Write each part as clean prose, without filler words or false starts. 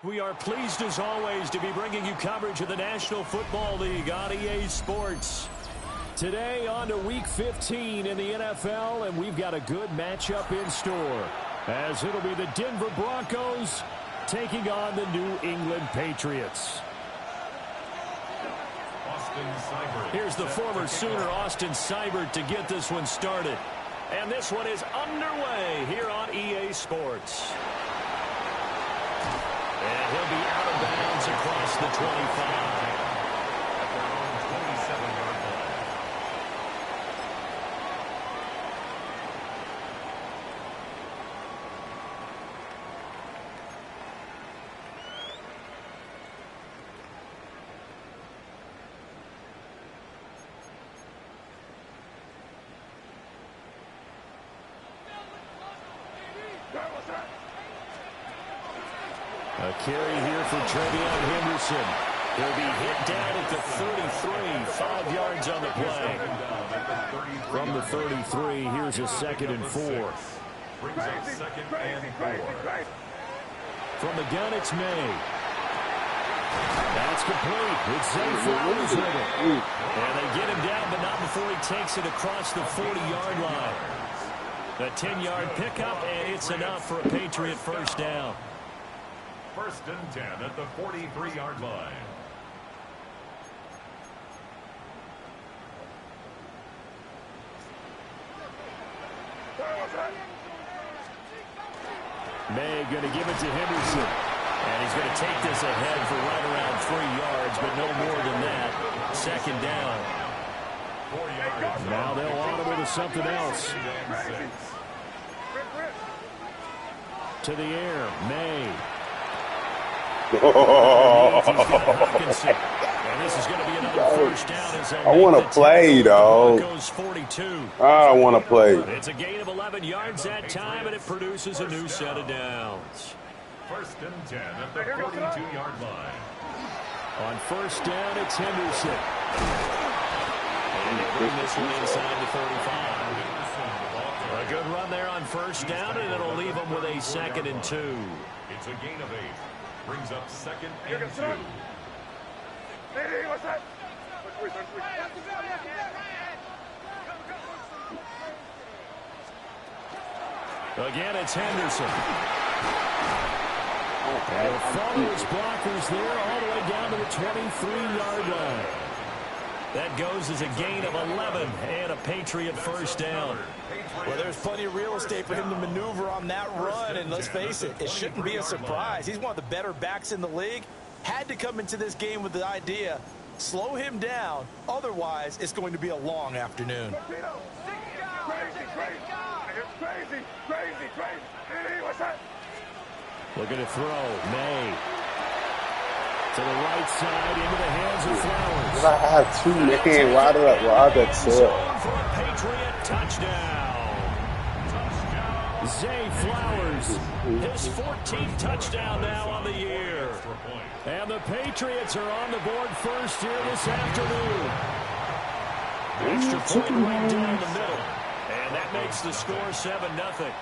We are pleased as always to be bringing you coverage of the National Football League on EA Sports. Today on to Week 15 in the NFL, and we've got a good matchup in store, as it'll be the Denver Broncos taking on the New England Patriots. Here's the former Sooner Austin Seibert to get this one started. And this one is underway here on EA Sports. And he'll be out of bounds across the 25. At their own 27-yard line. A carry here for Trevion Henderson. He'll be hit down at the 33, 5 yards on the play. From the 33, here's a 2nd and 4. Brings up 2nd and 4. From the gun, it's May. That's complete. It's Zay Flowers with it. And they get him down, but not before he takes it across the 40-yard line. A 10-yard pickup, and it's enough for a Patriot first down. 1st and 10 at the 43-yard line. May going to give it to Henderson. And he's going to take this ahead for right around 3 yards, but no more than that. 2nd down. 4 yards. Now they'll audible to something else. To the air, May. And this is going to be another first down as I want to play, though. I don't want to play. It's a gain of 11 yards that time, and it produces a new set of downs. 1st and 10 at the 42-yard line. On 1st down, it's Henderson. And they bring this one inside the 35. A good run there on 1st down, and it'll leave them with a 2nd and 2. It's a gain of 8. Brings up 2nd and 2. Again, it's Henderson. And he'll follow his blockers there all the way down to the 23-yard line. That goes as a gain of 11 and a Patriot first down. Well, there's plenty of real estate for him to maneuver on that run, and let's face it, it shouldn't be a surprise. He's one of the better backs in the league. Had to come into this game with the idea, slow him down, otherwise it's going to be a long afternoon. Looking to throw, May. To the right side, into the hands of Flowers. I have 2 man wide that sell. For a Patriot touchdown. Zay Flowers, his 14th touchdown now on the year. And the Patriots are on the board first here this afternoon. Extra point right down the middle. And that makes the score 7-0.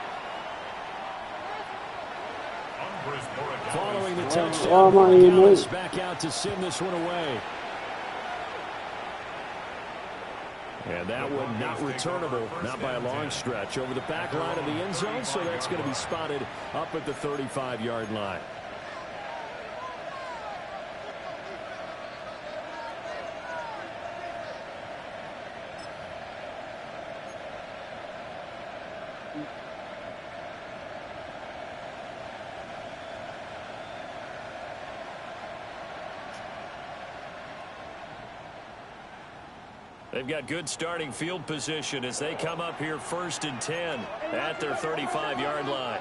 Following the touchdown, Dallas back out to send this one away. And that one not returnable, not by a long stretch, over the back line of the end zone, so that's going to be spotted up at the 35-yard line. They've got good starting field position as they come up here 1st and 10 at their 35-yard line.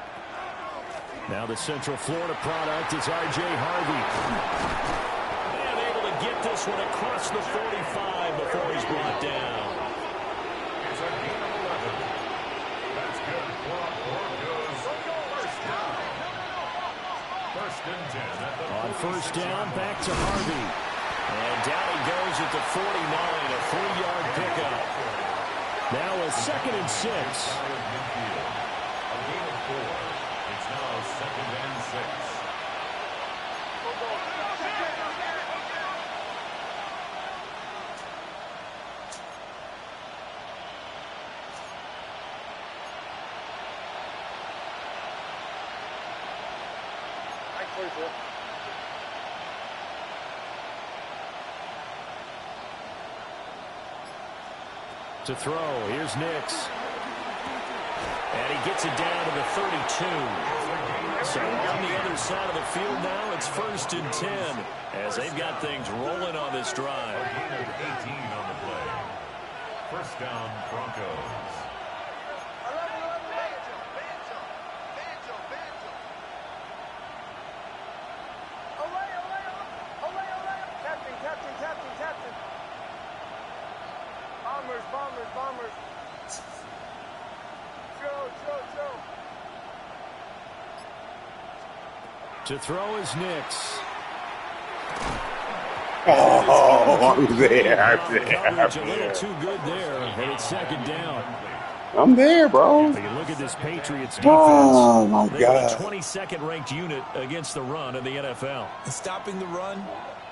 Now the Central Florida product is R.J. Harvey. And able to get this one across the 45 before he's brought down. It's a gain of 11. That's good. First down. 1st and 10 at the on 1st down, back to Harvey. And down he goes at the 49, a 3-yard pickup. Now a 2nd and 6. A gain of 4. It's now 2nd and 6. To throw, here's Nix. And he gets it down to the 32. So on the other side of the field now, it's 1st and 10 as they've got things rolling on this drive. 18 on the play. First down, Broncos. Bombers. Joe. To throw is Nix. Oh, I'm there. Coverage a little too good there, and it's 2nd down. I'm there, bro. You look at this Patriots defense. Oh, my They're God. the 22nd ranked unit against the run in the NFL. And stopping the run,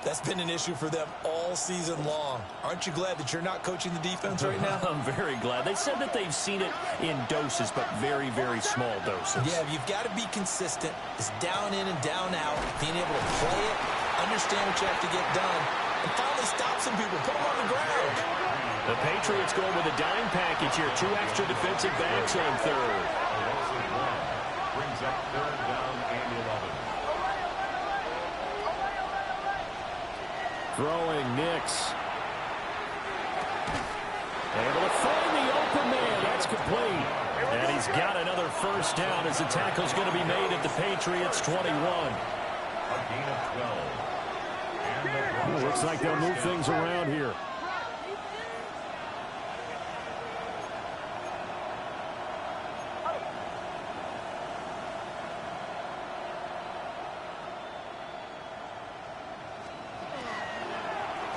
that's been an issue for them all season long. Aren't you glad that you're not coaching the defense right now? I'm very glad. They said that they've seen it in doses, but very, very small doses. Yeah, you've got to be consistent. It's down in and down out. Being able to play it, understand what you have to get done, and finally stop some people, put them on the ground. The Patriots going with a dime package here. 2 extra defensive backs on third. Brings up 3rd down and 11. Throwing Nix. Able to find the open man. That's complete. And he's got another 1st down as the tackle's going to be made at the Patriots 21. A gain of 12. Looks like they'll move things around here.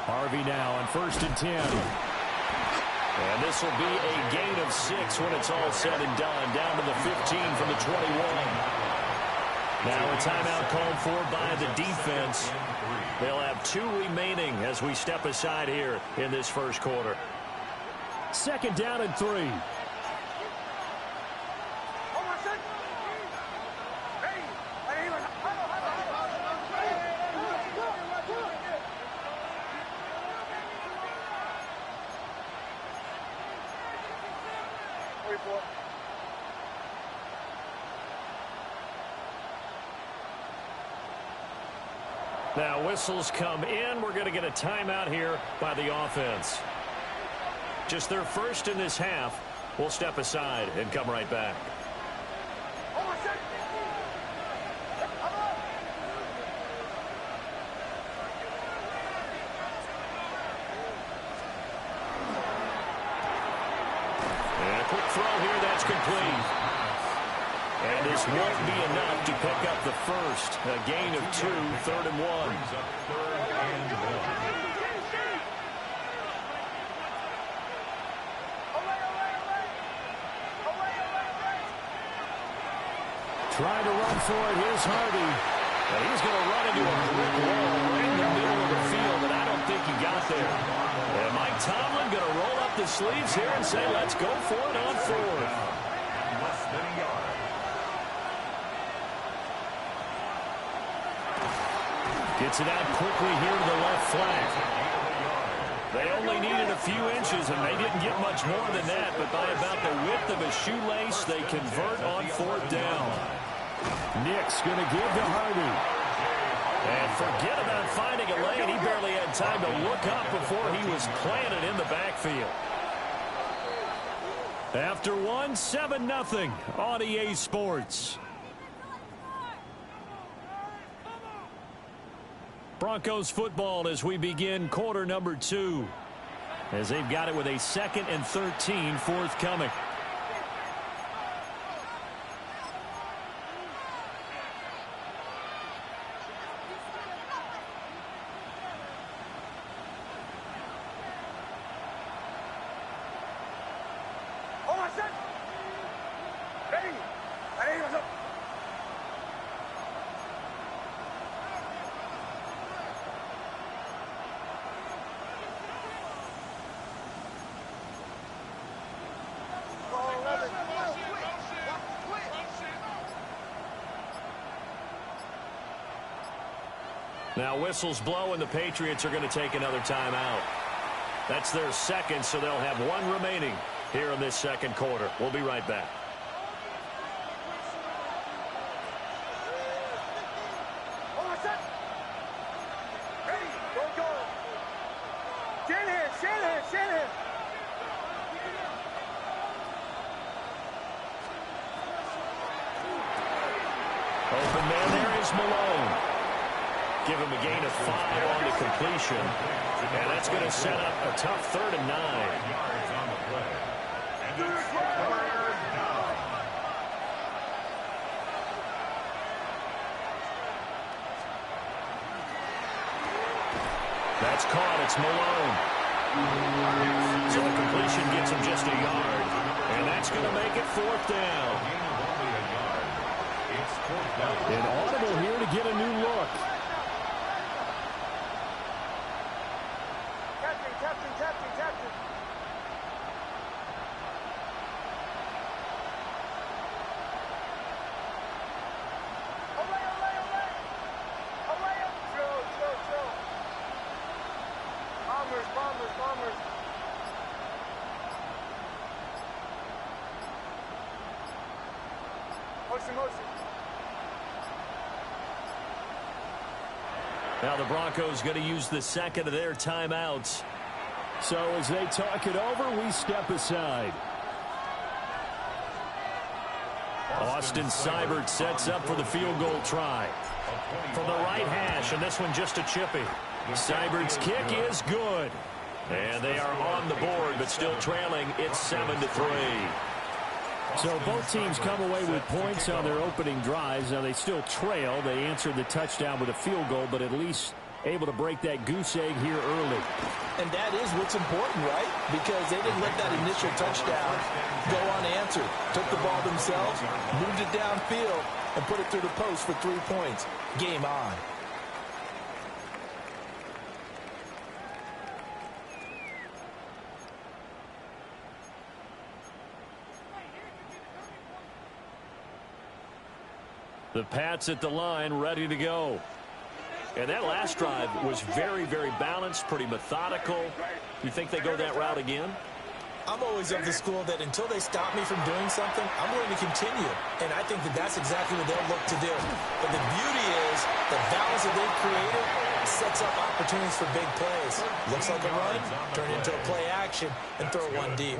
Harvey now on 1st and 10. And this will be a gain of 6 when it's all said and done. Down to the 15 from the 21. Now a timeout called for by the defense. They'll have 2 remaining as we step aside here in this first quarter. 2nd down and 3. Now whistles come in. We're going to get a timeout here by the offense. Just their first in this half. We'll step aside and come right back. And a quick throw here. That's complete. And this won't be enough to pick up the first. A gain of 2, 3rd and 1. Trying to run for it. Here's Harvey. And he's going to run into a brick wall right in the middle of the field, and I don't think he got there. And Mike Tomlin going to roll up the sleeves here and say, let's go for it on 4th. Less than a yard. Gets it out quickly here to the left flank. They only needed a few inches, and they didn't get much more than that. But by about the width of a shoelace, they convert on 4th down. Nix going to give to Harvey. And forget about finding a lane. He barely had time to look up before he was planted in the backfield. After 1, 7-0 on EA Sports. Broncos football as we begin quarter number 2. As they've got it with a 2nd and 13 forthcoming. Now whistles blow, and the Patriots are going to take another timeout. That's their second, so they'll have one remaining here in this second quarter. We'll be right back. Open man, there is Malone. Give him a gain of 5 on the completion. And that's going to set up a tough 3rd and 9. That's caught. It's Malone. So the completion gets him just a yard. And that's going to make it 4th down. An audible here to get a new look. Captain. Away. Chill. Bombers. Motion. Now the Broncos going to use the second of their timeouts. So as they talk it over, we step aside. Austin Seibert sets up for the field goal try. From the right hash, and this one just a chippy. Seibert's kick is good. And they are on the board, but still trailing. It's 7-3. So both teams come away with points on their opening drives. Now they still trail. They answered the touchdown with a field goal, but at least able to break that goose egg here early. And that is what's important, right? Because they didn't let that initial touchdown go unanswered. Took the ball themselves, moved it downfield, and put it through the post for 3 points. Game on. The Pats at the line, ready to go. And that last drive was very, very balanced, pretty methodical. You think they go that route again? I'm always of the school that until they stop me from doing something, I'm going to continue. And I think that that's exactly what they'll look to do. But the beauty is the balance that they've created sets up opportunities for big plays. Looks like a run, turn into a play action, and throw one deep.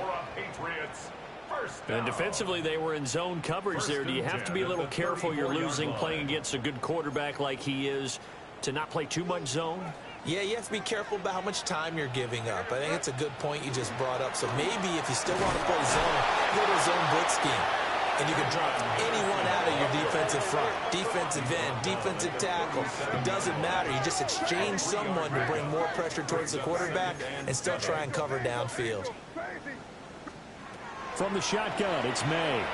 And defensively, they were in zone coverage there. Do you have to be a little careful you're losing playing against a good quarterback like he is to not play too much zone? Yeah, you have to be careful about how much time you're giving up. I think it's a good point you just brought up. So maybe if you still want to play zone, go to a zone blitz scheme. And you can drop anyone out of your defensive front. Defensive end, defensive tackle. It doesn't matter. You just exchange someone to bring more pressure towards the quarterback and still try and cover downfield. From the shotgun, it's May.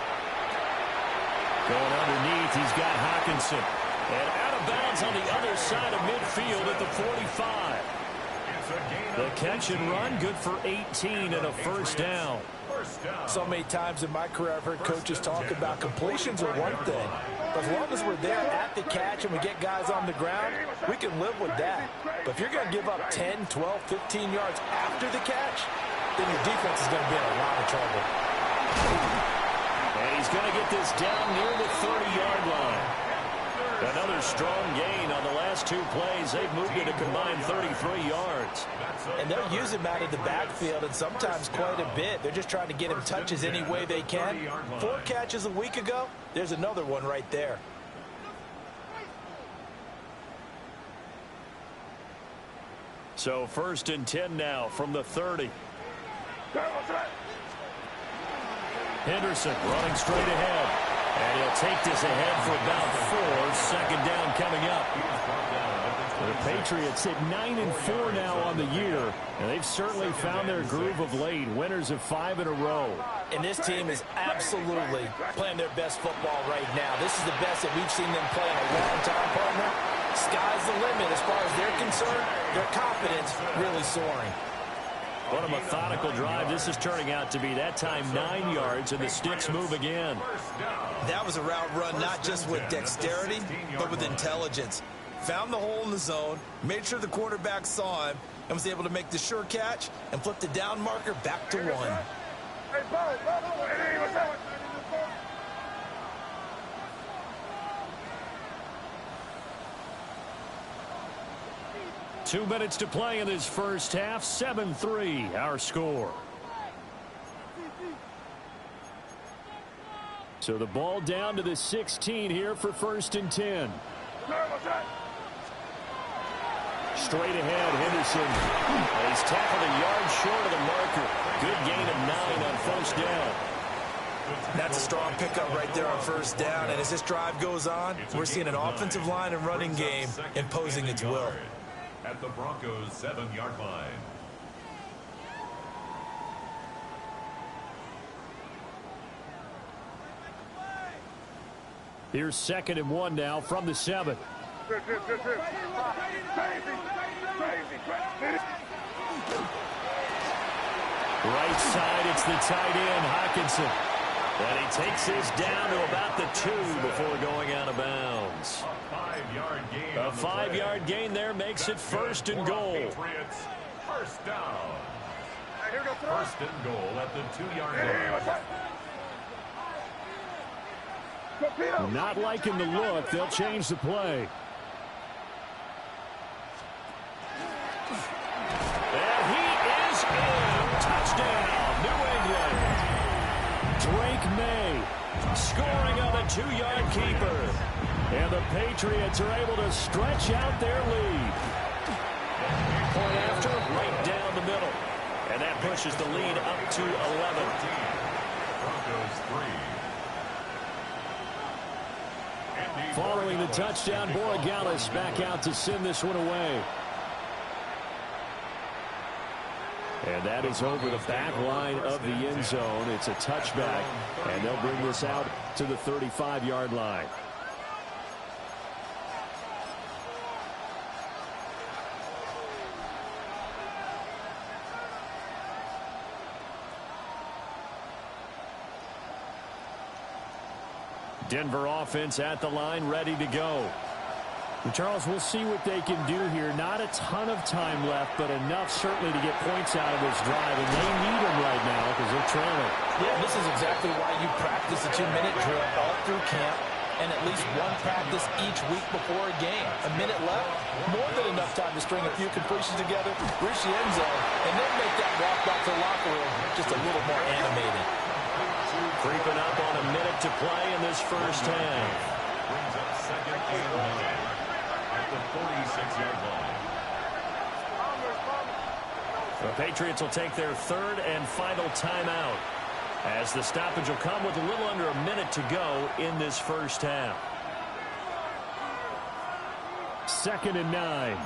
Going underneath, he's got Hockenson. And out of bounds on the other side of midfield at the 45. The catch and run, good for 18 and a first down. So many times in my career I've heard coaches talk about completions are one thing. But as long as we're there at the catch and we get guys on the ground, we can live with that. But if you're going to give up 10, 12, 15 yards after the catch, then your defense is going to be in a lot of trouble. And he's going to get this down near the 30-yard line. Another strong gain on the last 2 plays. They've moved it a combined 33 yards. And they'll use him out of the backfield, and sometimes quite a bit. They're just trying to get him touches any way they can. 4 catches a week ago. There's another one right there. So 1st and 10 now from the 30. Henderson running straight ahead. And he'll take this ahead for about 4. Second down coming up. The Patriots at 9-4 now on the year. And they've certainly found their groove of late. Winners of 5 in a row. And this team is absolutely playing their best football right now. This is the best that we've seen them play in a long time, partner. Sky's the limit as far as they're concerned. Their confidence really soaring. What a methodical drive this is turning out to be. That time 9 yards, and the sticks move again. That was a route run not just with dexterity, but with intelligence. found the hole in the zone, made sure the quarterback saw him, and was able to make the sure catch and flip the down marker back to 1. Hey, Bo, hey, what's that? 2 minutes to play in this first half. 7-3 our score. So the ball down to the 16 here for 1st and 10. Straight ahead, Henderson. He's tackled a yard short of the marker. Good gain of 9 on 1st down. That's a strong pickup right there on 1st down. And as this drive goes on, we're seeing an offensive line and running game imposing its will. At the Broncos' 7-yard line. Here's 2nd and 1 now from the 7. Right side, it's the tight end, Hockenson. And he takes this down to about the 2 before going out of bounds. A 5-yard gain there makes it 1st and goal. Patriots, 1st down. 1st and goal at the 2-yard line. Not liking the look. They'll change the play. And he is in. Touchdown, New England. Drake May scoring on a 2-yard keeper. And the Patriots are able to stretch out their lead. Point after, right down the middle. And that pushes the lead up to 11. Broncos 3. Following the touchdown, Borregales back out to send this one away. And that is over the back line of the end zone. It's a touchback, and they'll bring this out to the 35-yard line. Denver offense at the line, ready to go. And Charles, we'll see what they can do here. Not a ton of time left, but enough certainly to get points out of this drive, and they need them right now because they're trailing. Yeah, this is exactly why you practice a 2-minute drill all through camp and at least one practice each week before a game. A minute left, more than enough time to string a few completions together, reach the end zone, and then make that walk back to the locker room just a little more animated. Creeping up on a minute to play in this first half. Brings up 2nd and 9 at the 46-yard line. The Patriots will take their 3rd and final timeout, as the stoppage will come with a little under a minute to go in this first half. 2nd and 9.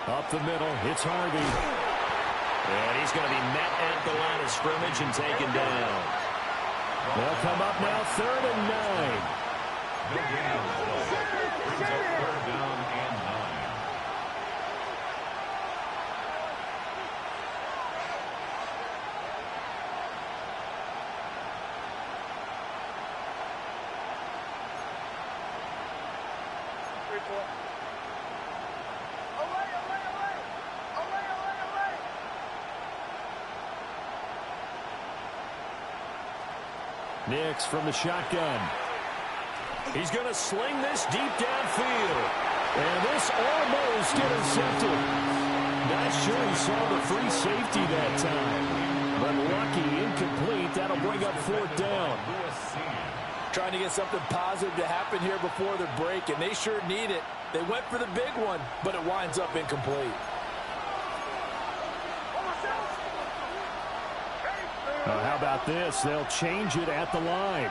Up the middle, it's Harvey. And he's going to be met at the line of scrimmage and taken down. They'll come up now, 3rd and 9. No gain on the play. Brings up 3rd down and 9. Nix from the shotgun. He's going to sling this deep downfield. And this almost intercepted. Not sure he saw the free safety that time. But lucky, incomplete. That'll bring up 4th down. Trying to get something positive to happen here before the break, and they sure need it. They went for the big one, but it winds up incomplete. How about this? They'll change it at the line.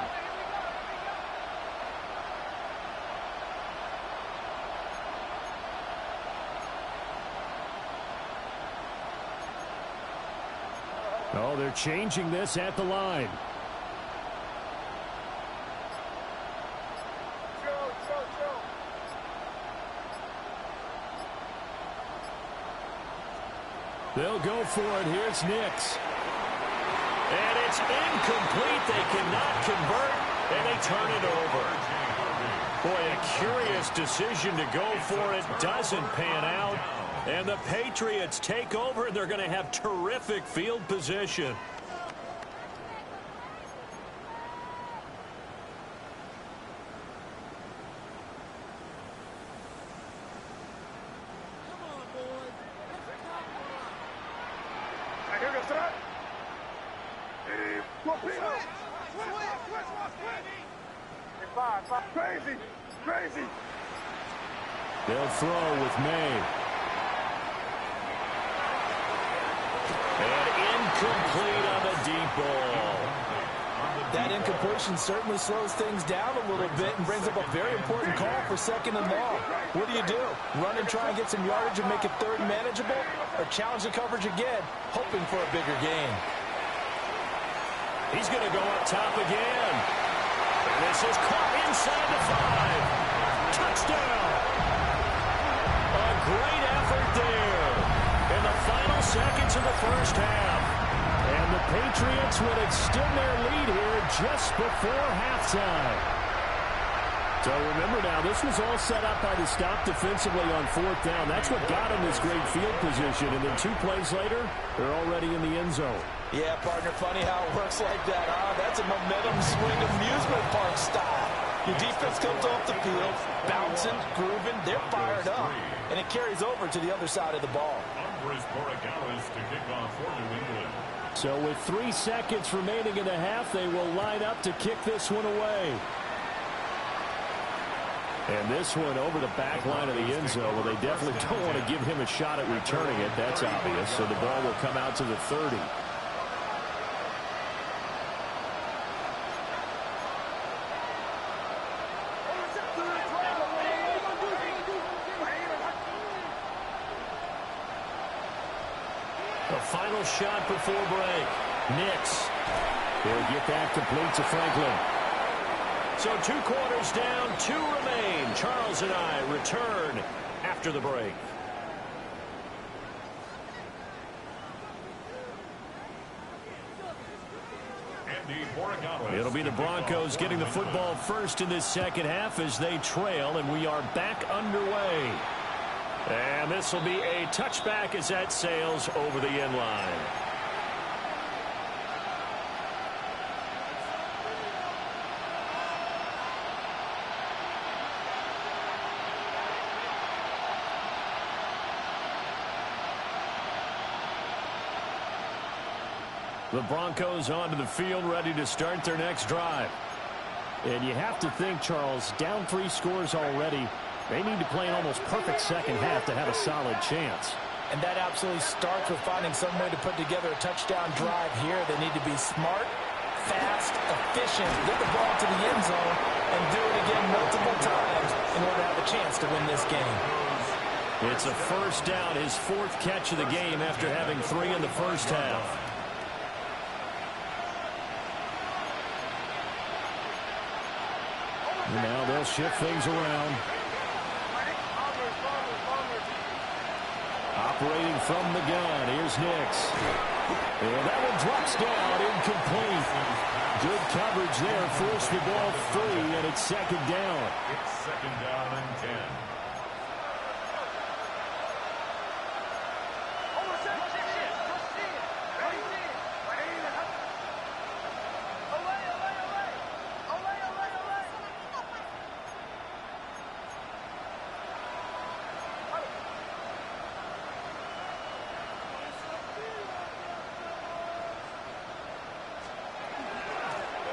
Oh, they're changing this at the line. They'll go for it. Here's Nix. And it's incomplete. They cannot convert, and they turn it over. Boy, a curious decision to go for it. Doesn't pan out. And the Patriots take over, and they're going to have terrific field position. Crazy. They'll throw with May. And incomplete on the deep ball. That incompletion certainly slows things down a little bit and brings up a very important call for 2nd and long. What do? Run and try and get some yardage and make it 3rd manageable, or challenge the coverage again, hoping for a bigger gain? He's going to go up top again. And this is caught inside the 5. Touchdown! A great effort there in the final seconds of the first half. And the Patriots would extend their lead here just before halftime. So remember now, this was all set up by the stop defensively on 4th down. That's what got them this great field position. And then 2 plays later, they're already in the end zone. Yeah, partner, funny how it works like that, huh? That's a momentum swing amusement park style. Your defense comes off the field, bouncing, grooving, they're fired up, and it carries over to the other side of the ball. So with 3 seconds remaining in the half, they will line up to kick this one away. And this one over the back line of the end zone. Well, they definitely don't want to give him a shot at returning it. That's obvious. So the ball will come out to the 30. Final shot before break. Nix. He'll get that complete to Franklin. So 2 quarters down, 2 remain. Charles and I return after the break. It'll be the Broncos getting the football first in this second half as they trail, and we are back underway. And this will be a touchback as that sails over the end line. The Broncos onto the field, ready to start their next drive. And you have to think, Charles, down 3 scores already. They need to play an almost perfect second half to have a solid chance. And that absolutely starts with finding some way to put together a touchdown drive here. They need to be smart, fast, efficient, get the ball to the end zone, and do it again multiple times in order to have a chance to win this game. It's a first down, his 4th catch of the game after having 3 in the first half. Now they'll shift things around. Operating from the gun, here's Nix. And that one drops down, incomplete. Good coverage there, forced the ball free, and it's 2nd down. It's 2nd down and 10.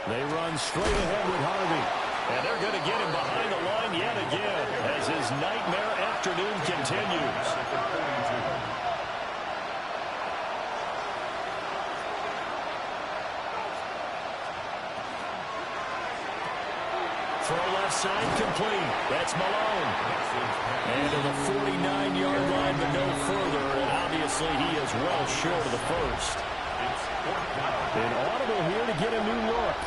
They run straight ahead with Harvey. And they're going to get him behind the line yet again as his nightmare afternoon continues. Throw left side complete. That's Malone. And to the 49-yard line, but no further. And obviously he is well short of the first. An audible here to get a new look.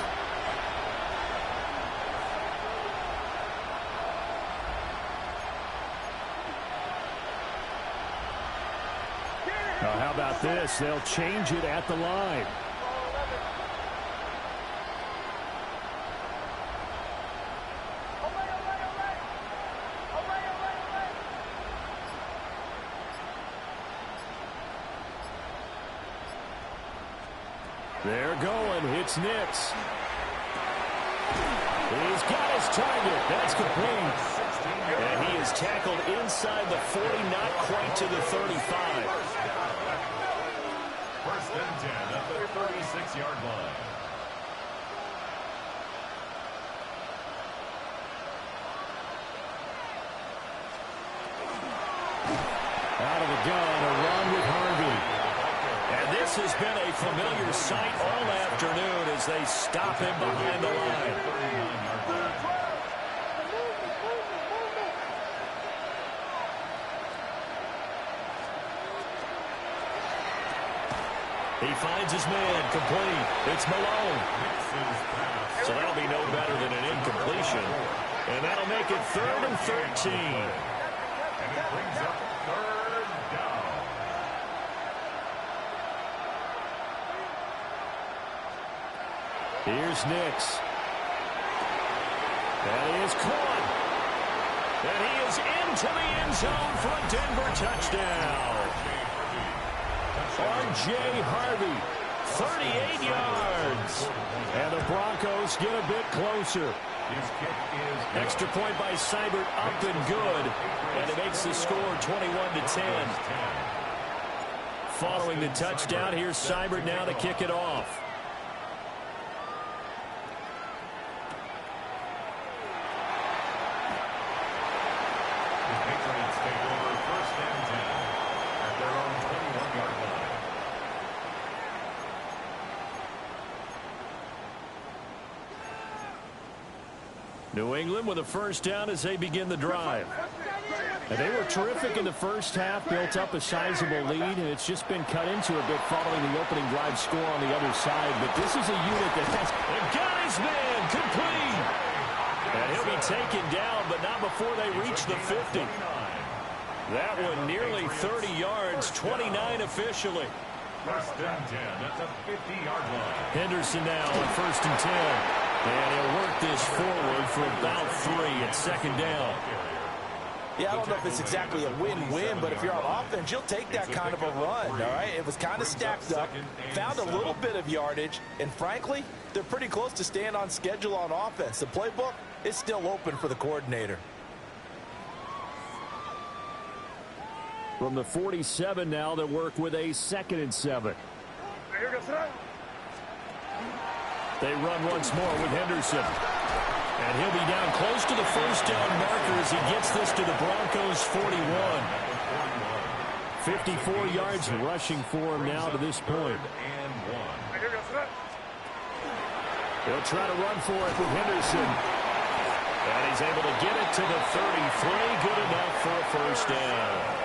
Now, how about this? They'll change it at the line. They're going. It's Nix. He's got his target. That's complete. And he is tackled inside the 40, not quite to the 35. First and 10 at the 36-yard line. Out of the gun, a run with Harvey. And this has been a familiar sight all afternoon as they stop him behind the line. He finds his man, complete. It's Malone. So that'll be no better than an incompletion. And that'll make it 3rd and 13. And it brings up 3rd down. Here's Nix. And he is caught. And he is into the end zone for a Denver touchdown. R.J. Harvey, 38 yards. And the Broncos get a bit closer. Extra point by Seibert, up and good. And it makes the score 21-10. Following the touchdown, here's Seibert now to kick it off. New England with a first down as they begin the drive. And they were terrific in the first half, built up a sizable lead, and it's just been cut into a bit following the opening drive score on the other side. But this is a unit that has got his man complete. And he'll be taken down, but not before they reach the 50. That one nearly 30 yards, 29 officially. First and 10 at the 50-yard line. Henderson now on 1st and 10. And he'll work this forward for about 3 at 2nd down. Yeah, I don't know if it's exactly a win-win, but if you're on offense, you'll take that kind of a run, all right? It was kind of stacked up, found a little bit of yardage, and frankly, they're pretty close to staying on schedule on offense. The playbook is still open for the coordinator. From the 47 now, they'll work with a 2nd and 7. They run once more with Henderson. And he'll be down close to the first down marker as he gets this to the Broncos' 41. 54 yards rushing for him now to this point. They'll try to run for it with Henderson. And he's able to get it to the 33. Good enough for a first down.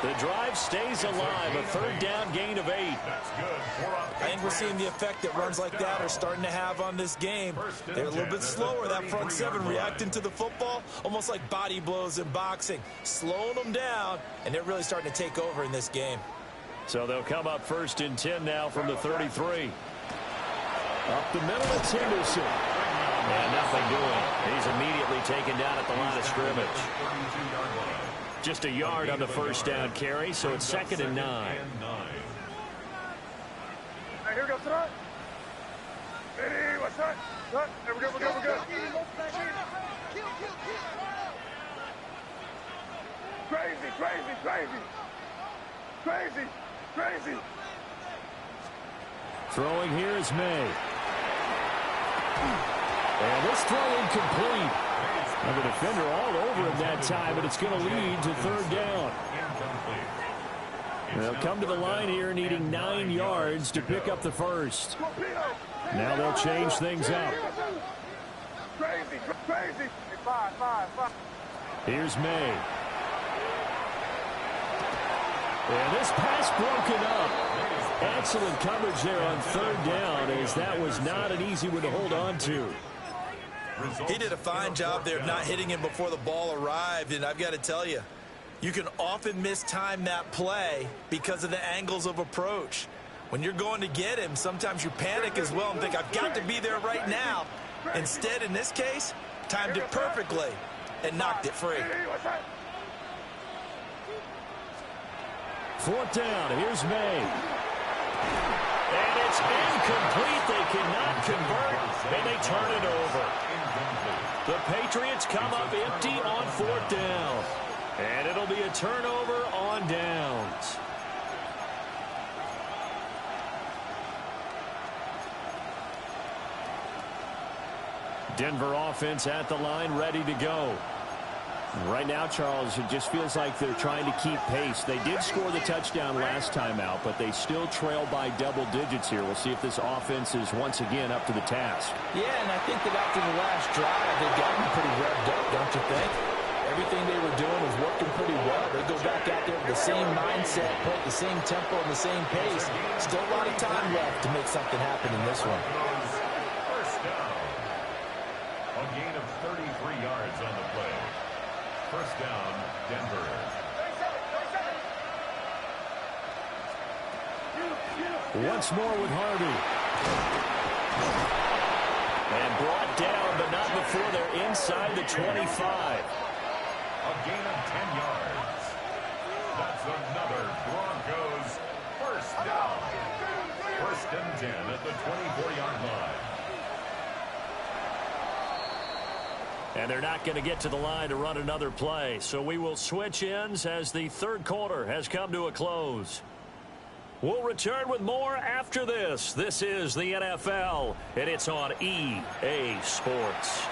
The drive stays alive, a 3rd down gain of 8. I think we're seeing the effect that runs like that are starting to have on this game. They're a little bit slower, that front 7 reacting to the football, almost like body blows in boxing, slowing them down, and they're really starting to take over in this game. So they'll come up 1st and 10 now from the 33. Up the middle, it's Henderson. And nothing doing. He's immediately taken down at the line of scrimmage. Just a yard on the first down carry, so it's 2nd and 9. Here we go, son. Hey, what's that? There we go, we're good, we're good. Crazy, crazy, crazy. Crazy, crazy. Throwing here is May. And this throw incomplete. And the defender all over him that time, but it's going to lead to 3rd down. They'll come to the line here needing 9 yards to pick up the first. Now they'll change things up. Crazy, crazy. Five. Here's May. And this pass broken up. Excellent coverage there on third down, as that was not an easy one to hold on to. He did a fine job there of not hitting him before the ball arrived, and I've got to tell you, you can often mistime that play because of the angles of approach. When you're going to get him, sometimes you panic as well and think, I've got to be there right now. Instead, in this case, timed it perfectly and knocked it free. Fourth down, here's May. And it's incomplete. They cannot convert, and they turn it over. The Patriots come up empty on fourth down. And it'll be a turnover on downs. Denver offense at the line, ready to go. Right now, Charles, it just feels like they're trying to keep pace. They did score the touchdown last time out, but they still trail by double digits here. We'll see if this offense is once again up to the task. Yeah, and I think that after the last drive, they've gotten pretty revved up, don't you think? Everything they were doing was working pretty well. They go back out there with the same mindset, put the same tempo and the same pace. Still a lot of time left to make something happen in this one. First down. A gain of 33 yards on the play. First down, Denver. Once more with Harvey. And brought down, but not before they're inside the 25. A gain of 10 yards. That's another Broncos first down. First and 10 at the 24-yard line. And they're not going to get to the line to run another play. So we will switch ends as the third quarter has come to a close. We'll return with more after this. This is the NFL, and it's on EA Sports.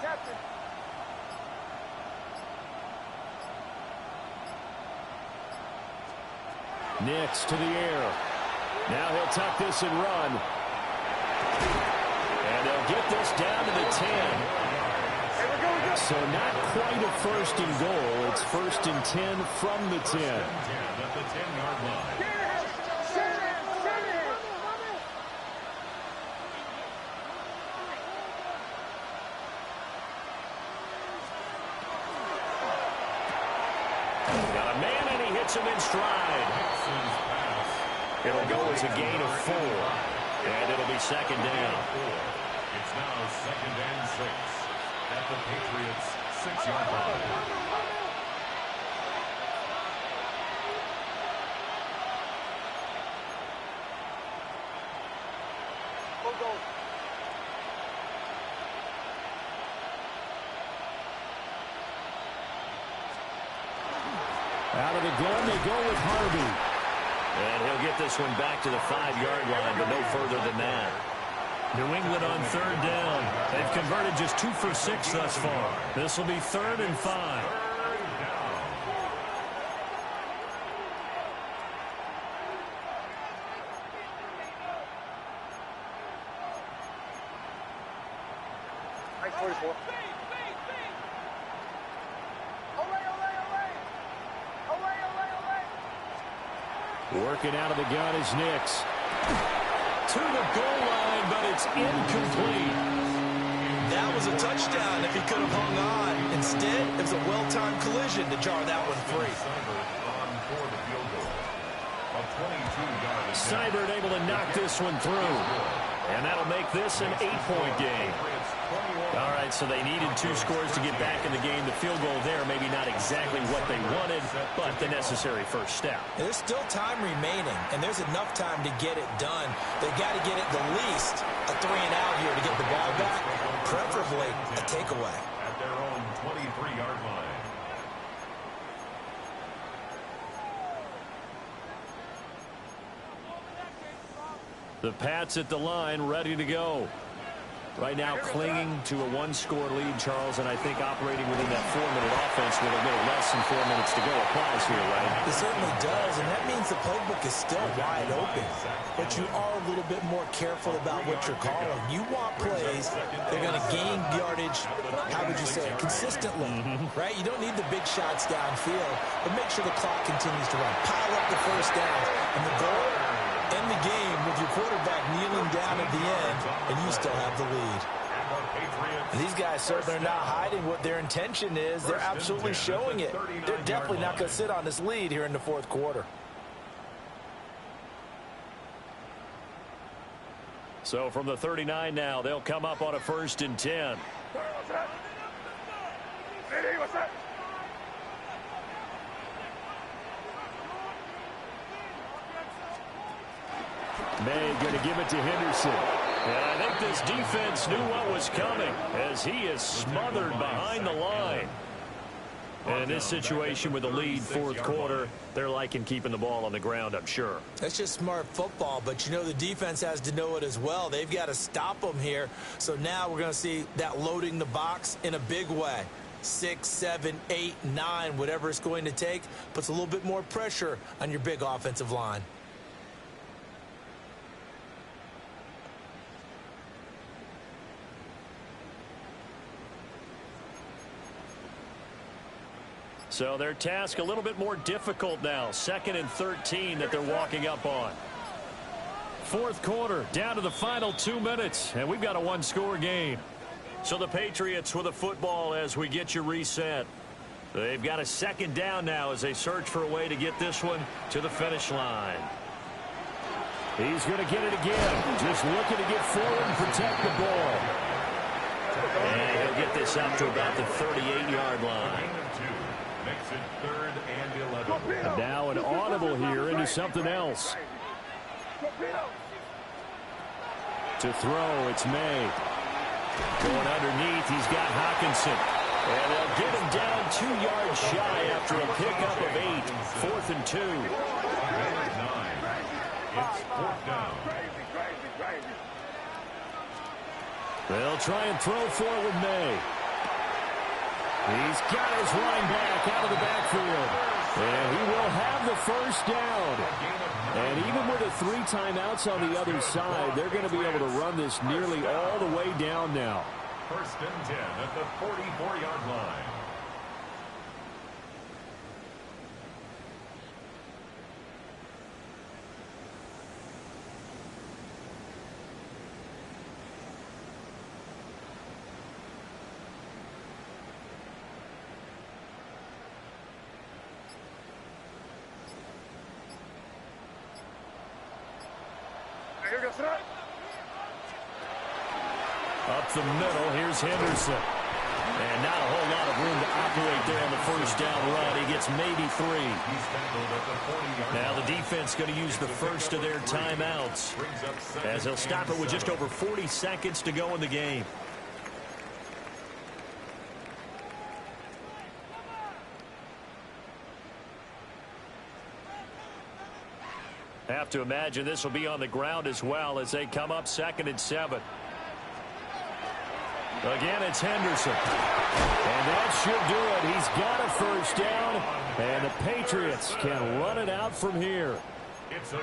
Captain. Nix to the air. Now he'll tuck this and run. And they'll get this down to the 10. So not quite a first and goal. It's first and 10 from the 10. At the 10-yard line. Got a man, and he hits him in stride. It'll go as a gain of 4. And it'll be second down. It's now second and 6 at the Patriots' 6-yard line. Out of the gun, they go with Harvey. And he'll get this one back to the 5-yard line, but no further than that. New England on third down. They've converted just 2 for 6 thus far. This will be 3rd and 5. Nice 44. Working out of the gun is Nix. To the goal line, but it's incomplete. That was a touchdown if he could have hung on. Instead, it was a well-timed collision to jar that one free. Seibert able to knock this one through. And that'll make this an 8-point game. All right, so they needed 2 scores to get back in the game. The field goal there, maybe not exactly what they wanted, but the necessary first step. There's still time remaining, and there's enough time to get it done. They got to get it the least a 3-and-out here to get the ball back, preferably a takeaway. At their own 23-yard line. The Pats at the line, ready to go. Right now clinging to a one-score lead, Charles, and I think operating within that 4-minute offense with a little less than 4 minutes to go applies here, right? It certainly does, and that means the playbook is still wide open. But you are a little bit more careful about what you're calling. You want plays that are going to gain yardage, how would you say it, consistently, right? You don't need the big shots downfield, but make sure the clock continues to run. Pile up the first downs, and the goal, end the game with your quarterback kneeling down at the end, and you still have the lead. And these guys certainly are not hiding what their intention is. They're absolutely showing it. They're definitely not going to sit on this lead here in the fourth quarter. So from the 39 now, they'll come up on a 1st and 10. What's that? May going to give it to Henderson. And I think this defense knew what was coming as he is smothered behind the line. And in this situation with the lead, fourth quarter, they're liking keeping the ball on the ground, I'm sure. That's just smart football, but you know the defense has to know it as well. They've got to stop them here. So now we're going to see that loading the box in a big way. 6, 7, 8, 9, whatever it's going to take, puts a little bit more pressure on your big offensive line. So their task a little bit more difficult now. 2nd and 13 that they're walking up on. Fourth quarter, down to the final 2 minutes, and we've got a one-score game. So the Patriots with a football as we get you reset. They've got a 2nd down now as they search for a way to get this one to the finish line. He's going to get it again. Just looking to get forward and protect the ball. And he'll get this up to about the 38-yard line. Makes it 3rd and 11. And now an audible here into something else. To throw, it's May. Going underneath, he's got Hockenson. And they'll get him down 2 yards shy after a pickup of 8. 4th and 2. 9. It's 4th down. They'll try and throw forward May. He's got his line back out of the backfield. And he will have the first down. And even with the 3 timeouts on the other side, they're going to be able to run this nearly all the way down now. 1st and 10 at the 44-yard line. Up the middle, here's Henderson. And not a whole lot of room to operate there on the first down run. He gets maybe 3. Now the defense going to use the first of their timeouts as he'll stop it with just over 40 seconds to go in the game. Have to imagine this will be on the ground as well as they come up 2nd and 7. Again, it's Henderson. And that should do it. He's got a first down, and the Patriots can run it out from here.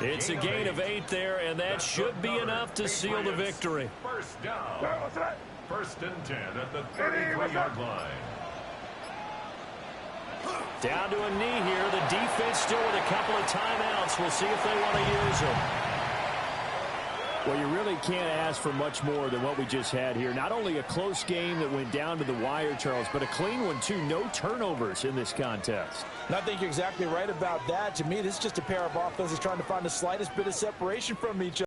It's a gain of 8 there, and that should be enough to seal the victory. First down. 1st and 10 at the 33-yard line. Down to a knee here. The defense still with a couple of timeouts. We'll see if they want to use them. Well, you really can't ask for much more than what we just had here. Not only a close game that went down to the wire, Charles, but a clean one, too. No turnovers in this contest. And I think you're exactly right about that. To me, this is just a pair of offenses trying to find the slightest bit of separation from each other.